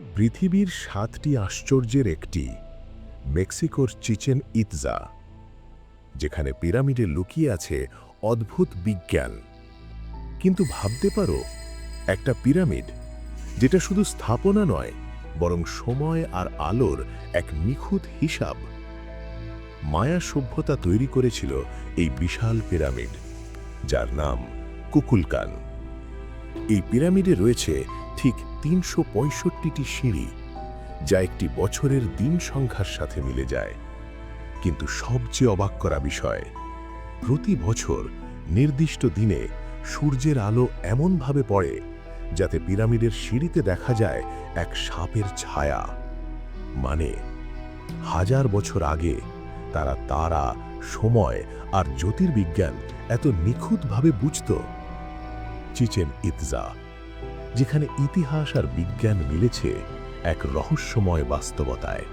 পৃথিবীর ৭টি আশ্চর্যের একটি মেক্সিকোর চিচেন ইৎজা, যেখানে পিরামিডে লুকিয়ে আছে অদ্ভুত বিজ্ঞান। কিন্তু ভাবতে পারো, একটা পিরামিড যেটা শুধু স্থাপনা নয়, বরং সময় আর আলোর এক নিখুঁত হিসাব। মায়া সভ্যতা তৈরি করেছিল এই বিশাল পিরামিড, যার নাম কুকুলকান। এই পিরামিডে রয়েছে ঠিক ৩৬৫টি সিঁড়ি, যা একটি বছরের দিন সংখ্যার সাথে মিলে যায়। কিন্তু সবচেয়ে অবাক করা বিষয়, প্রতি বছর নির্দিষ্ট দিনে সূর্যের আলো এমনভাবে পড়ে যাতে পিরামিডের সিঁড়িতে দেখা যায় এক সাপের ছায়া। মানে, ১০০০ বছর আগে তারা তারা, সময় আর জ্যোতির্বিজ্ঞান এত নিখুঁতভাবে বুঝত। চিচেন ইৎজা, যেখানে ইতিহাস আর বিজ্ঞান মিলেছে এক রহস্যময় বাস্তবতায়।